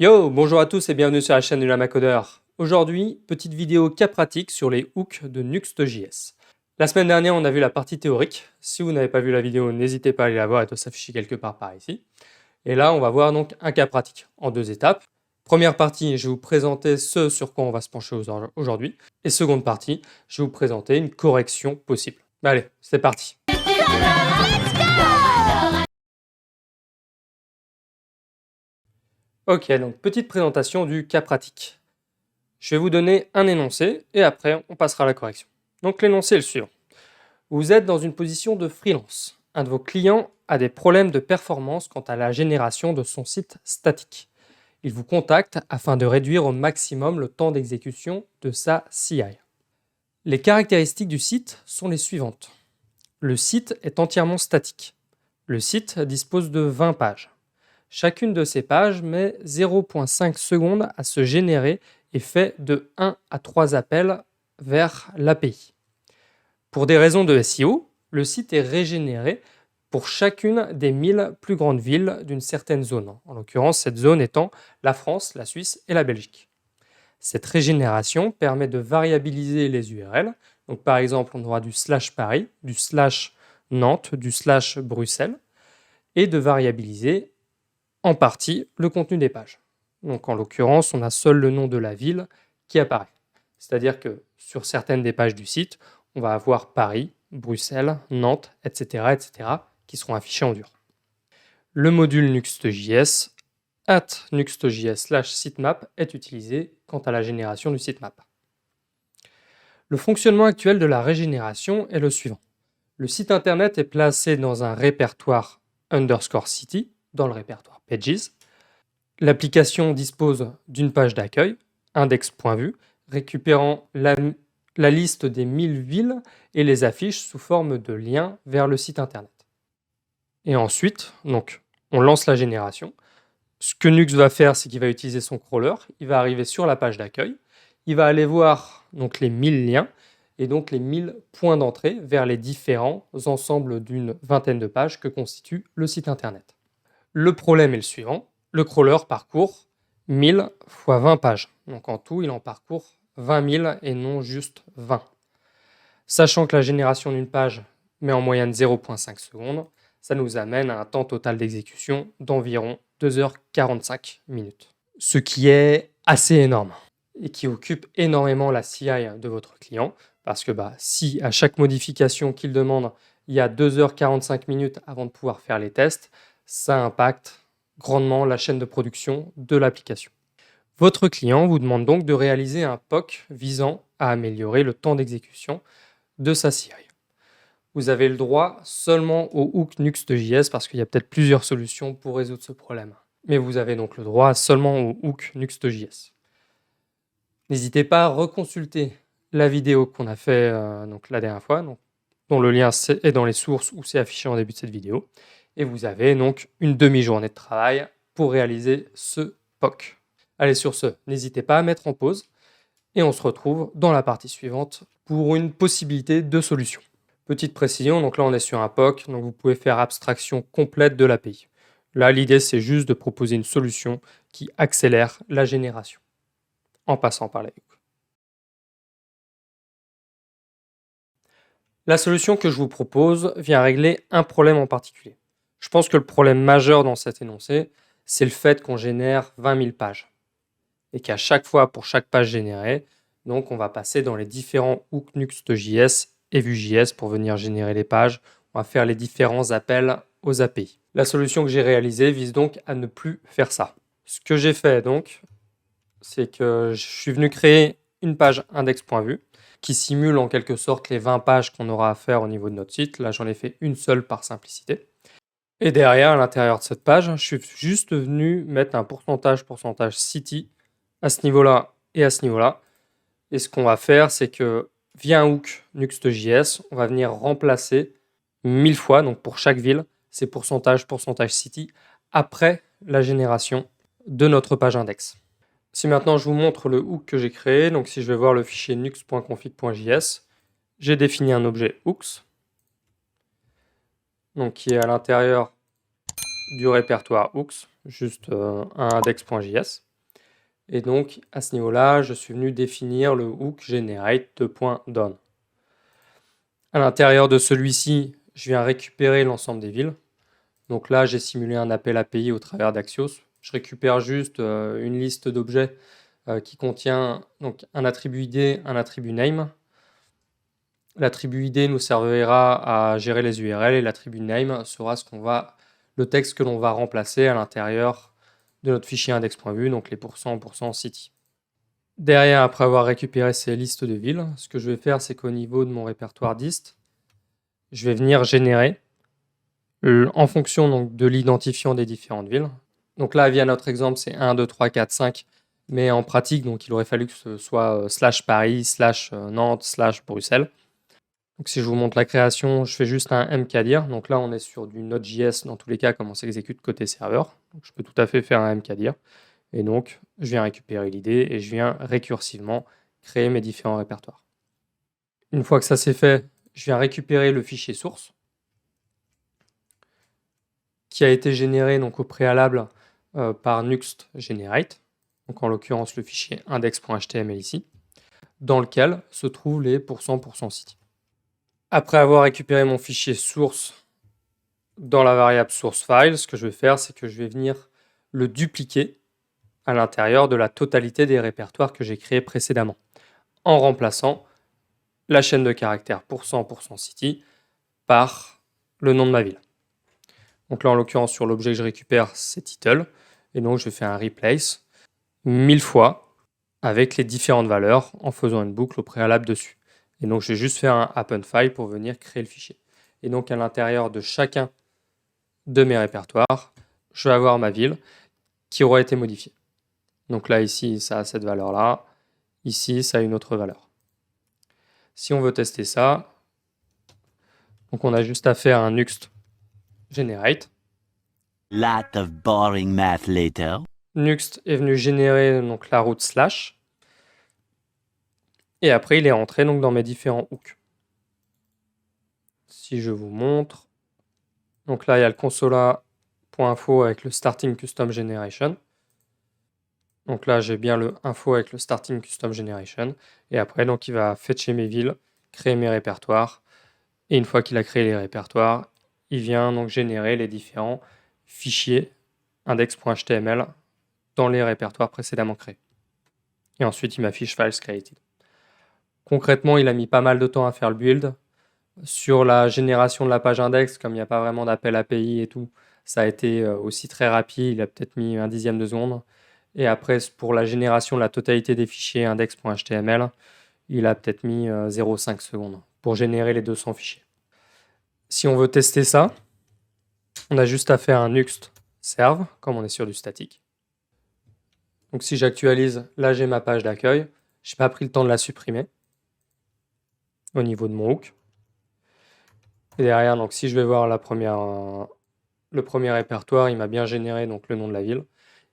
Yo, bonjour à tous et bienvenue sur la chaîne du Lamacodeur. Aujourd'hui, petite vidéo cas pratique sur les hooks de Nuxt.js. La semaine dernière, on a vu la partie théorique. Si vous n'avez pas vu la vidéo, n'hésitez pas à aller la voir, elle doit s'afficher quelque part par ici. Et là, on va voir donc un cas pratique en deux étapes. Première partie, je vais vous présenter ce sur quoi on va se pencher aujourd'hui. Et seconde partie, je vais vous présenter une correction possible. Allez, c'est parti. Ok, donc petite présentation du cas pratique. Je vais vous donner un énoncé et après on passera à la correction. Donc l'énoncé est le suivant. Vous êtes dans une position de freelance. Un de vos clients a des problèmes de performance quant à la génération de son site statique. Il vous contacte afin de réduire au maximum le temps d'exécution de sa CI. Les caractéristiques du site sont les suivantes. Le site est entièrement statique. Le site dispose de 20 pages. Chacune de ces pages met 0,5 secondes à se générer et fait de 1 à 3 appels vers l'API. Pour des raisons de SEO, le site est régénéré pour chacune des 1000 plus grandes villes d'une certaine zone. En l'occurrence, cette zone étant la France, la Suisse et la Belgique. Cette régénération permet de variabiliser les URL. Donc, par exemple, on aura du /Paris, du /Nantes, du /Bruxelles et de variabiliser en partie le contenu des pages. Donc en l'occurrence, on a seul le nom de la ville qui apparaît. C'est-à-dire que sur certaines des pages du site, on va avoir Paris, Bruxelles, Nantes, etc. qui seront affichés en dur. Le module Nuxt.js @nuxt.js/sitemap est utilisé quant à la génération du sitemap. Le fonctionnement actuel de la régénération est le suivant. Le site internet est placé dans un répertoire _city, dans le répertoire pages. L'application dispose d'une page d'accueil, index.vue, récupérant la liste des 1000 villes et les affiche sous forme de liens vers le site internet. Et ensuite, donc, on lance la génération. Ce que Nuxt va faire, c'est qu'il va utiliser son crawler, il va arriver sur la page d'accueil, il va aller voir donc, les 1000 liens et donc les 1000 points d'entrée vers les différents ensembles d'une vingtaine de pages que constitue le site internet. Le problème est le suivant, le crawler parcourt 1000 fois 20 pages. Donc en tout, il en parcourt 20 000 et non juste 20. Sachant que la génération d'une page met en moyenne 0,5 secondes, ça nous amène à un temps total d'exécution d'environ 2h45 minutes. Ce qui est assez énorme et qui occupe énormément la CI de votre client parce que si à chaque modification qu'il demande, il y a 2h45 minutes avant de pouvoir faire les tests, ça impacte grandement la chaîne de production de l'application. Votre client vous demande donc de réaliser un POC visant à améliorer le temps d'exécution de sa CI. Vous avez le droit seulement au hook Nuxt.js parce qu'il y a peut-être plusieurs solutions pour résoudre ce problème. Mais vous avez donc le droit seulement au hook Nuxt.js. N'hésitez pas à reconsulter la vidéo qu'on a fait la dernière fois, dont le lien est dans les sources où c'est affiché en début de cette vidéo. Et vous avez donc une demi-journée de travail pour réaliser ce POC. Allez, sur ce, n'hésitez pas à mettre en pause et on se retrouve dans la partie suivante pour une possibilité de solution. Petite précision, donc là on est sur un POC, donc vous pouvez faire abstraction complète de l'API. Là, l'idée c'est juste de proposer une solution qui accélère la génération en passant par la hooks. La solution que je vous propose vient régler un problème en particulier. Je pense que le problème majeur dans cet énoncé, c'est le fait qu'on génère 20 000 pages. Et qu'à chaque fois, pour chaque page générée, donc on va passer dans les différents hooks Nuxt.js et Vue.js pour venir générer les pages. On va faire les différents appels aux API. La solution que j'ai réalisée vise donc à ne plus faire ça. Ce que j'ai fait donc, c'est que je suis venu créer une page index.vue qui simule en quelque sorte les 20 pages qu'on aura à faire au niveau de notre site. Là, j'en ai fait une seule par simplicité. Et derrière, à l'intérieur de cette page, je suis juste venu mettre un pourcentage city à ce niveau-là et à ce niveau-là. Et ce qu'on va faire, c'est que via un hook Nuxt.js, on va venir remplacer 1000 fois, donc pour chaque ville, ces pourcentage city après la génération de notre page index. Si maintenant je vous montre le hook que j'ai créé, donc si je vais voir le fichier nuxt.config.js, j'ai défini un objet hooks, donc qui est à l'intérieur du répertoire hooks. juste un index.js. Et donc, à ce niveau-là, je suis venu définir le hook generate2.down. À l'intérieur de celui-ci, je viens récupérer l'ensemble des villes. Donc là, j'ai simulé un appel API au travers d'Axios. Je récupère juste une liste d'objets qui contient donc, un attribut ID, un attribut name. L'attribut ID nous servira à gérer les URL et l'attribut name sera le texte que l'on va remplacer à l'intérieur de notre fichier index.vu, donc les %, city. Derrière, après avoir récupéré ces listes de villes, ce que je vais faire, c'est qu'au niveau de mon répertoire dist, je vais venir générer en fonction donc, de l'identifiant des différentes villes. Donc là, via notre exemple, c'est 1, 2, 3, 4, 5. Mais en pratique, donc, il aurait fallu que ce soit /Paris, /Nantes, /Bruxelles. Donc si je vous montre la création, je fais juste un mkdir. Donc là, on est sur du Node.js dans tous les cas, comme on s'exécute côté serveur. Donc je peux tout à fait faire un mkdir. Et donc, je viens récupérer l'idée et je viens récursivement créer mes différents répertoires. Une fois que ça c'est fait, je viens récupérer le fichier source qui a été généré donc, au préalable par Nuxt Generate, donc en l'occurrence le fichier index.html ici, dans lequel se trouvent les %, city. Après avoir récupéré mon fichier source dans la variable sourceFile, ce que je vais faire, c'est que je vais venir le dupliquer à l'intérieur de la totalité des répertoires que j'ai créés précédemment, en remplaçant la chaîne de caractères %, city par le nom de ma ville. Donc là, en l'occurrence, sur l'objet que je récupère, c'est title. Et donc, je fais un replace 1000 fois avec les différentes valeurs en faisant une boucle au préalable dessus. Et donc, je vais juste faire un append_file pour venir créer le fichier. Et donc, à l'intérieur de chacun de mes répertoires, je vais avoir ma ville qui aura été modifiée. Donc là, ici, ça a cette valeur-là. Ici, ça a une autre valeur. Si on veut tester ça, donc on a juste à faire un nuxt generate. Lot of boring math later. Nuxt est venu générer donc, la route /. Et après, il est rentré donc, dans mes différents hooks. Si je vous montre, donc là, il y a le consola.info avec le starting custom generation. Donc là, j'ai bien le info avec le starting custom generation. Et après, donc, il va fetcher mes villes, créer mes répertoires. Et une fois qu'il a créé les répertoires, il vient donc générer les différents fichiers index.html dans les répertoires précédemment créés. Et ensuite, il m'affiche files created. Concrètement, il a mis pas mal de temps à faire le build. Sur la génération de la page index, comme il n'y a pas vraiment d'appel API et tout, ça a été aussi très rapide. Il a peut-être mis un dixième de seconde. Et après, pour la génération de la totalité des fichiers index.html, il a peut-être mis 0,5 secondes pour générer les 200 fichiers. Si on veut tester ça, on a juste à faire un nuxt serve, comme on est sur du statique. Donc si j'actualise, là j'ai ma page d'accueil. Je n'ai pas pris le temps de la supprimer au niveau de mon hook. Et derrière, donc, si je vais voir le premier répertoire, il m'a bien généré donc, le nom de la ville.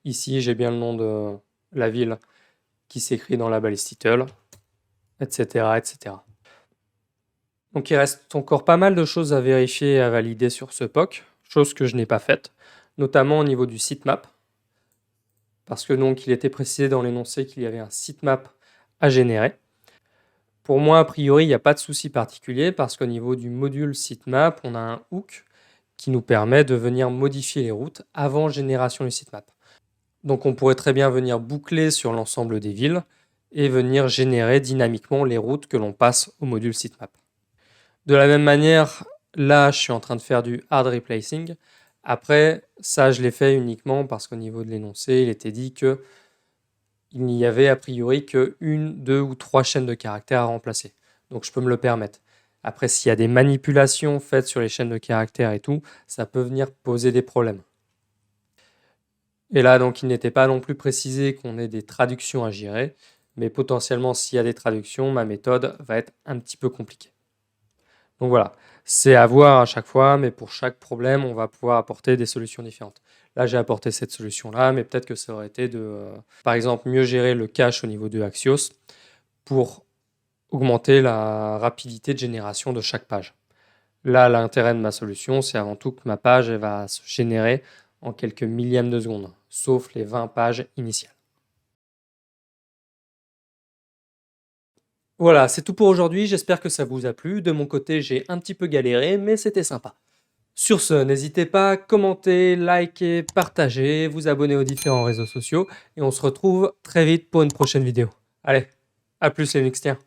Ici, j'ai bien le nom de la ville qui s'écrit dans la balise title, etc., etc. Donc il reste encore pas mal de choses à vérifier et à valider sur ce POC, chose que je n'ai pas faite, notamment au niveau du sitemap, parce que donc il était précisé dans l'énoncé qu'il y avait un sitemap à générer. Pour moi, a priori, il n'y a pas de souci particulier parce qu'au niveau du module sitemap, on a un hook qui nous permet de venir modifier les routes avant génération du sitemap. Donc on pourrait très bien venir boucler sur l'ensemble des villes et venir générer dynamiquement les routes que l'on passe au module sitemap. De la même manière, là, je suis en train de faire du hard replacing. Après, ça, je l'ai fait uniquement parce qu'au niveau de l'énoncé, il était dit que il n'y avait a priori que 1, 2 ou 3 chaînes de caractères à remplacer. Donc je peux me le permettre. Après, s'il y a des manipulations faites sur les chaînes de caractères et tout, ça peut venir poser des problèmes. Et là, donc, il n'était pas non plus précisé qu'on ait des traductions à gérer, mais potentiellement, s'il y a des traductions, ma méthode va être un petit peu compliquée. Donc voilà, c'est à voir à chaque fois, mais pour chaque problème, on va pouvoir apporter des solutions différentes. Là, j'ai apporté cette solution-là, mais peut-être que ça aurait été de, par exemple, mieux gérer le cache au niveau de Axios pour augmenter la rapidité de génération de chaque page. Là, l'intérêt de ma solution, c'est avant tout que ma page elle va se générer en quelques millièmes de seconde, sauf les 20 pages initiales. Voilà, c'est tout pour aujourd'hui, j'espère que ça vous a plu. De mon côté, j'ai un petit peu galéré, mais c'était sympa. Sur ce, n'hésitez pas à commenter, liker, partager, vous abonner aux différents réseaux sociaux et on se retrouve très vite pour une prochaine vidéo. Allez, à plus les Nuxiens.